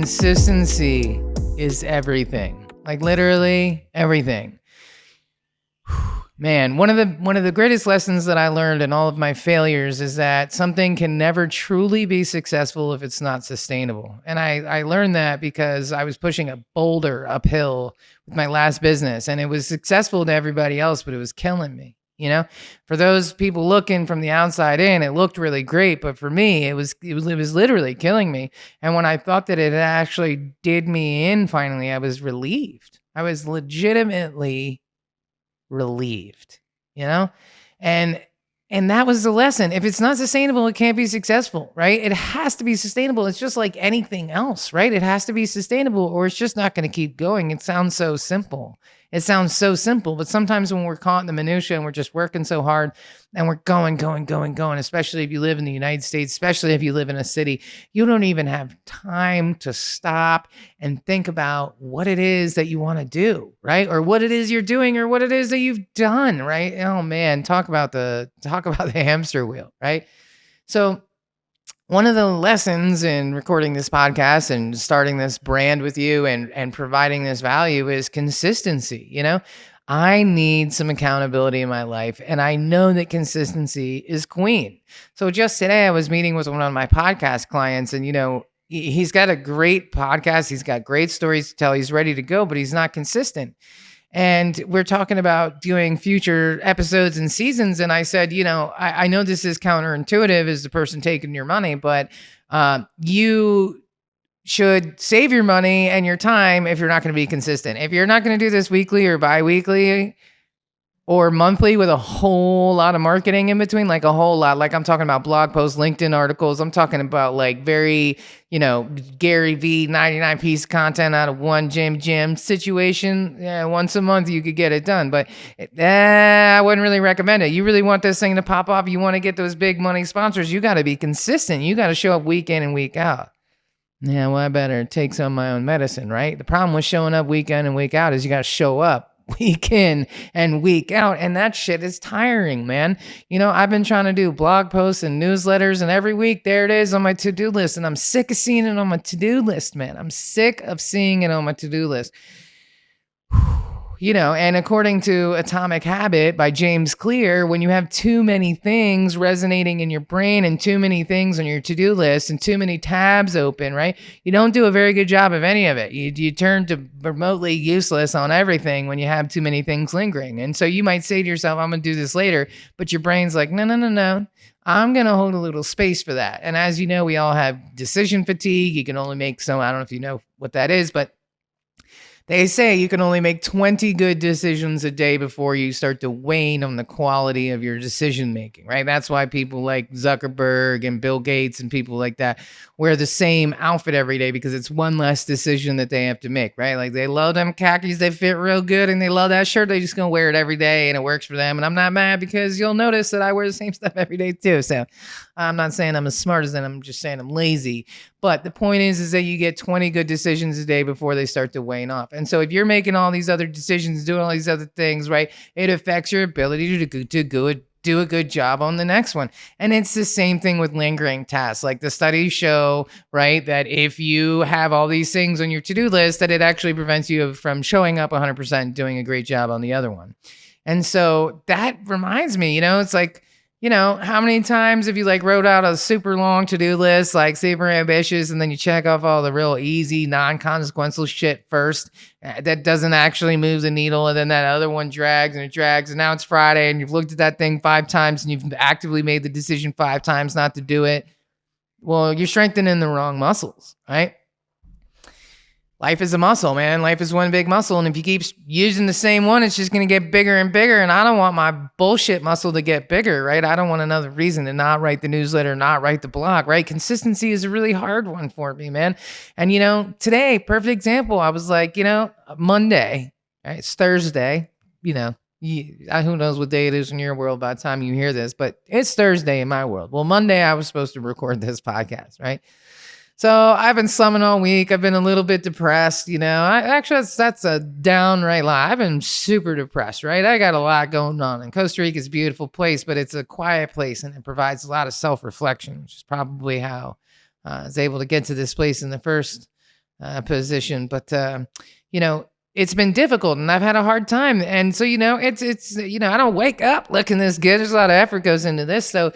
consistency is everything. Like literally everything. Man, one of the greatest lessons that I learned in all of my failures is that something can never truly be successful if it's not sustainable. And I learned that because I was pushing a boulder uphill with my last business, and it was successful to everybody else, but it was killing me. For those people looking from the outside in, it looked really great, but for me, it was literally killing me. And when I thought that it actually did me in, finally, I was relieved. I was legitimately relieved, you know? And and that was the lesson. If it's not sustainable, it can't be successful, right? It has to be sustainable. It's just like anything else, right? It has to be sustainable or it's just not going to keep going. It sounds so simple. It sounds so simple, but sometimes when we're caught in the minutia and we're just working so hard and we're going, especially if you live in the United States, especially if you live in a city, you don't even have time to stop and think about what it is that you want to do, right? Or what it is you're doing or what it is that you've done, right? Oh man, talk about the hamster wheel, right? So one of the lessons in recording this podcast and starting this brand with you and providing this value is consistency. I need some accountability in my life, and I know that consistency is queen. So just today I was meeting with one of my podcast clients, and he's got a great podcast, he's got great stories to tell, he's ready to go, but he's not consistent. And we're talking about doing future episodes and seasons. And I said, I know this is counterintuitive as the person taking your money, but you should save your money and your time if you're not going to be consistent. If you're not going to do this weekly or bi-weekly or monthly with a whole lot of marketing in between, like a whole lot, like I'm talking about blog posts, LinkedIn articles. I'm talking about like very, Gary V 99-piece content out of one gym situation. Yeah, once a month you could get it done, but I wouldn't really recommend it. You really want this thing to pop off. You want to get those big money sponsors. You got to be consistent. You got to show up week in and week out. Yeah, well, I better take some of my own medicine, right? The problem with showing up week in and week out is you got to show up week in and week out, and that shit is tiring, man. I've been trying to do blog posts and newsletters, and every week there it is on my to-do list, and I'm sick of seeing it on my to-do list, man. I'm sick of seeing it on my to-do list. And according to Atomic Habit by James Clear, when you have too many things resonating in your brain and too many things on your to-do list and too many tabs open, right? You don't do a very good job of any of it. You turn to remotely useless on everything when you have too many things lingering. And so you might say to yourself, I'm going to do this later, but your brain's like, no. I'm going to hold a little space for that. And as you know, we all have decision fatigue. You can only make I don't know if you know what that is, but they say you can only make 20 good decisions a day before you start to wane on the quality of your decision making, right? That's why people like Zuckerberg and Bill Gates and people like that wear the same outfit every day, because it's one less decision that they have to make, right? Like they love them khakis, they fit real good, and they love that shirt. They just gonna wear it every day and it works for them. And I'm not mad, because you'll notice that I wear the same stuff every day too. So I'm not saying I'm as smart as them. I'm just saying I'm lazy. But the point is that you get 20 good decisions a day before they start to wane off. And so if you're making all these other decisions, doing all these other things, right, it affects your ability to do a good job on the next one. And it's the same thing with lingering tasks. Like the studies show, right, that if you have all these things on your to-do list, that it actually prevents you from showing up 100% and doing a great job on the other one. And so that reminds me, it's like, how many times have you wrote out a super long to-do list, like super ambitious, and then you check off all the real easy, non-consequential shit first that doesn't actually move the needle, and then that other one drags, and now it's Friday, and you've looked at that thing 5 times, and you've actively made the decision 5 times not to do it. Well, you're strengthening the wrong muscles, right? Life is a muscle, man. Life is one big muscle. And if you keep using the same one, it's just going to get bigger and bigger. And I don't want my bullshit muscle to get bigger, right? I don't want another reason to not write the newsletter, not write the blog, right? Consistency is a really hard one for me, man. And, today, perfect example. I was like, Monday, right? It's Thursday, who knows what day it is in your world by the time you hear this, but it's Thursday in my world. Well, Monday, I was supposed to record this podcast, right? So I've been slumming all week. I've been a little bit depressed, that's a downright lie. I've been super depressed, right? I got a lot going on. And Costa Rica is a beautiful place, but it's a quiet place, and it provides a lot of self-reflection, which is probably how I was able to get to this place in the first position. But it's been difficult, and I've had a hard time. And so it's I don't wake up looking this good. There's a lot of effort goes into this. So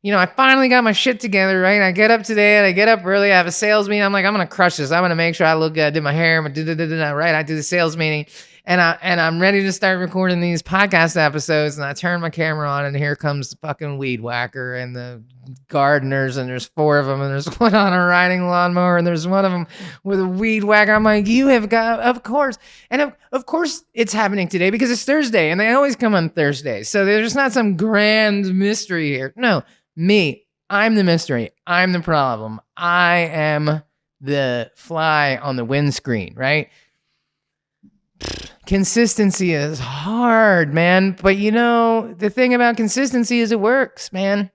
I finally got my shit together, right? I get up today and I get up early. I have a sales meeting. I'm like, I'm going to crush this. I'm going to make sure I look good. I did my hair, right? I do the sales meeting and I'm ready to start recording these podcast episodes. And I turn my camera on and here comes the fucking weed whacker and the gardeners. And there's 4 of them. And there's one on a riding lawnmower and there's one of them with a weed whacker. I'm like, you have got, of course. And of course it's happening today because it's Thursday and they always come on Thursday. So there's not some grand mystery here. No. Me, I'm the mystery. I'm the problem. I am the fly on the windscreen, right? Consistency is hard, man. But the thing about consistency is it works, man.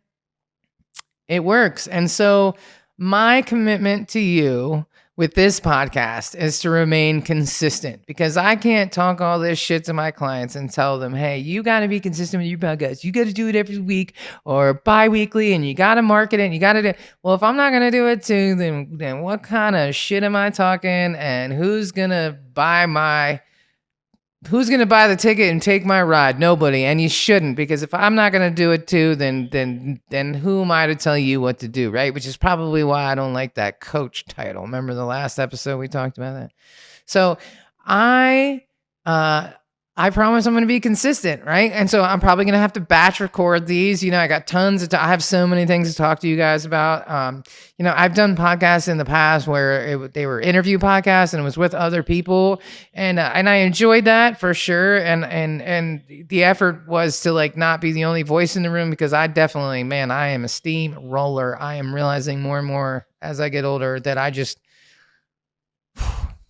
It works. And so my commitment to you with this podcast is to remain consistent because I can't talk all this shit to my clients and tell them, hey, you got to be consistent with your podcast. You got to do it every week or bi-weekly and you got to market it and you got to do it. Well, if I'm not going to do it too, then what kind of shit am I talking and who's going to buy the ticket and take my ride? Nobody. And you shouldn't, because if I'm not going to do it too, then who am I to tell you what to do, right? Which is probably why I don't like that coach title. Remember the last episode we talked about that? So I promise I'm going to be consistent, right? And so I'm probably going to have to batch record these. I got tons of I have so many things to talk to you guys about. I've done podcasts in the past where they were interview podcasts and it was with other people, and I enjoyed that for sure. And the effort was to not be the only voice in the room because I definitely, man, I am a steamroller. I am realizing more and more as I get older that I just.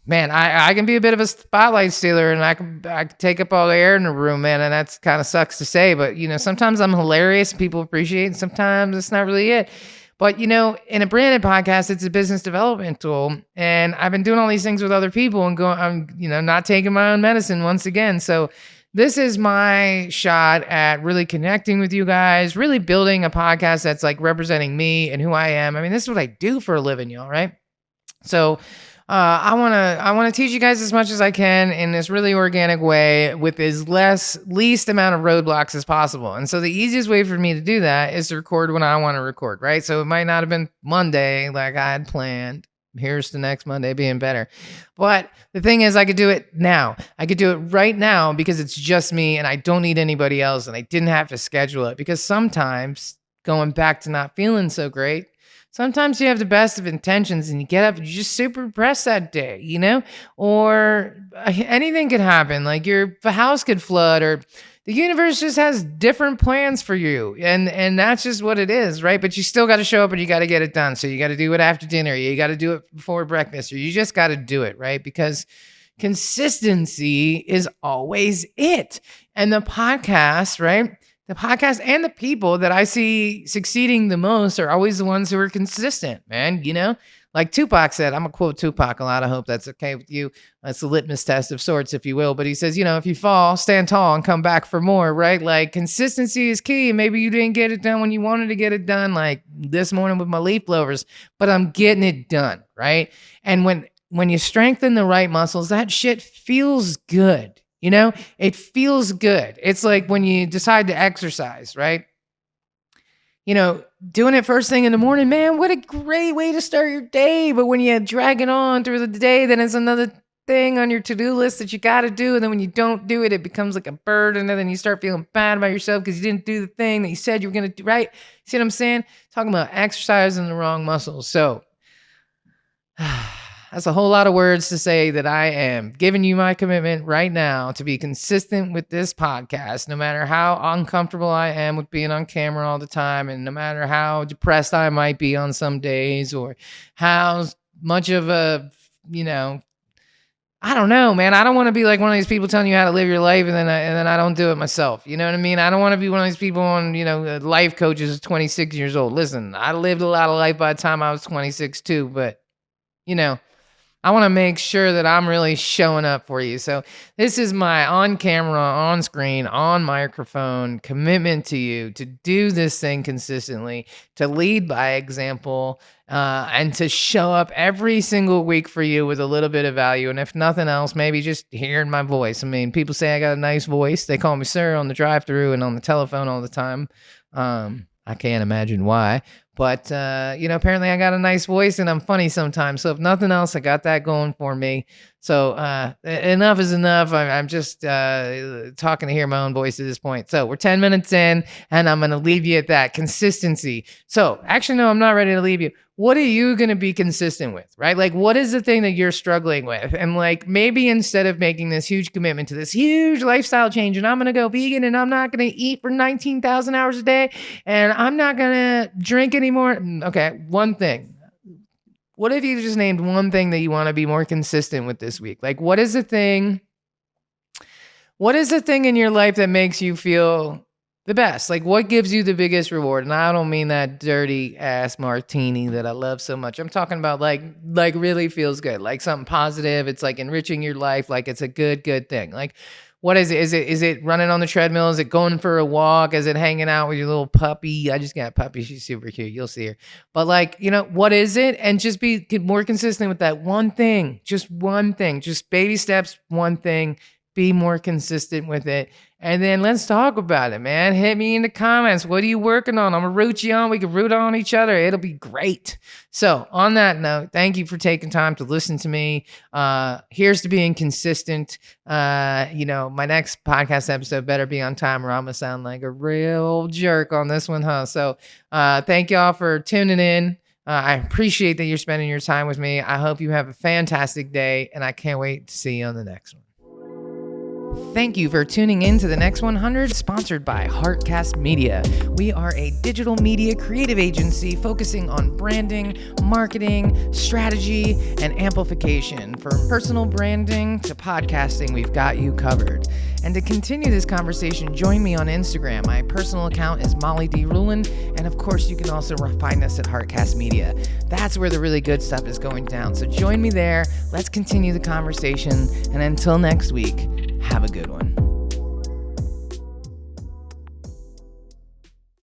Man, I can be a bit of a spotlight stealer and I can take up all the air in the room, man, and that's kind of sucks to say, but sometimes I'm hilarious and people appreciate it, and sometimes it's not really it. But in a branded podcast, it's a business development tool, and I've been doing all these things with other people and I'm not taking my own medicine once again. So this is my shot at really connecting with you guys, really building a podcast that's representing me and who I am. I mean, this is what I do for a living, y'all, right? So I want to teach you guys as much as I can in this really organic way with as least amount of roadblocks as possible. And so the easiest way for me to do that is to record when I want to record, right? So it might not have been Monday like I had planned. Here's the next Monday being better. But the thing is, I could do it now. I could do it right now because it's just me and I don't need anybody else and I didn't have to schedule it, because sometimes going back to not feeling so great, sometimes you have the best of intentions and you get up and you just super depressed that day, or anything could happen. Like the house could flood or the universe just has different plans for you. And that's just what it is, right? But you still got to show up and you got to get it done. So you got to do it after dinner. You got to do it before breakfast, or you just got to do it, right? Because consistency is always it. And the podcast, right? The podcast and the people that I see succeeding the most are always the ones who are consistent, man. Like Tupac said, I'm going to quote Tupac a lot. I hope that's okay with you. That's a litmus test of sorts, if you will. But he says, if you fall, stand tall and come back for more, right? Like consistency is key. Maybe you didn't get it done when you wanted to get it done, like this morning with my leaf blowers, but I'm getting it done, right? And when you strengthen the right muscles, that shit feels good. It feels good. It's like when you decide to exercise, right? Doing it first thing in the morning, man, what a great way to start your day. But when you drag it on through the day, then it's another thing on your to-do list that you got to do. And then when you don't do it, it becomes like a burden. And then you start feeling bad about yourself because you didn't do the thing that you said you were going to do, right? See what I'm saying? Talking about exercising the wrong muscles. So that's a whole lot of words to say that I am giving you my commitment right now to be consistent with this podcast, no matter how uncomfortable I am with being on camera all the time, and no matter how depressed I might be on some days, or how much of a, I don't know, man. I don't want to be like one of these people telling you how to live your life and then I don't do it myself. You know what I mean? I don't want to be one of these people on, life coaches at 26 years old. Listen, I lived a lot of life by the time I was 26 too, but I want to make sure that I'm really showing up for you. So this is my on camera, on screen, on microphone commitment to you to do this thing consistently, to lead by example, and to show up every single week for you with a little bit of value. And if nothing else, maybe just hearing my voice. I mean, people say I got a nice voice. They call me sir on the drive-through and on the telephone all the time. I can't imagine why. But, apparently I got a nice voice and I'm funny sometimes. So if nothing else, I got that going for me. So enough is enough. I'm just talking to hear my own voice at this point. So we're 10 minutes in and I'm going to leave you at that. Consistency. So actually, no, I'm not ready to leave you. What are you going to be consistent with, right? Like, what is the thing that you're struggling with? And like, maybe instead of making this huge commitment to this huge lifestyle change, and I'm going to go vegan and I'm not going to eat for 19,000 hours a day and I'm not going to drink anymore. Okay. One thing. What if you just named one thing that you want to be more consistent with this week? Like, what is the thing in your life that makes you feel the best? Like, what gives you the biggest reward? And I don't mean that dirty ass martini that I love so much. I'm talking about like really feels good, like something positive. It's like enriching your life. Like it's a good thing. Like, what is it? Is it running on the treadmill? Is it going for a walk? Is it hanging out with your little puppy? I just got a puppy. She's super cute. You'll see her. But like, what is it? And just be more consistent with that one thing. Just one thing. Just baby steps, one thing. Be more consistent with it. And then let's talk about it, man. Hit me in the comments. What are you working on? I'm going to root you on. We can root on each other. It'll be great. So on that note, thank you for taking time to listen to me. Here's to being consistent. My next podcast episode better be on time or I'm going to sound like a real jerk on this one, huh? So thank y'all for tuning in. I appreciate that you're spending your time with me. I hope you have a fantastic day, and I can't wait to see you on the next one. Thank you for tuning in to the Next 100, sponsored by Heartcast Media. We are a digital media creative agency focusing on branding, marketing, strategy, and amplification. From personal branding to podcasting, we've got you covered. And to continue this conversation, join me on Instagram. My personal account is Molly D. Rulin, and of course, you can also find us at Heartcast Media. That's where the really good stuff is going down. So join me there. Let's continue the conversation, and until next week, have a good one.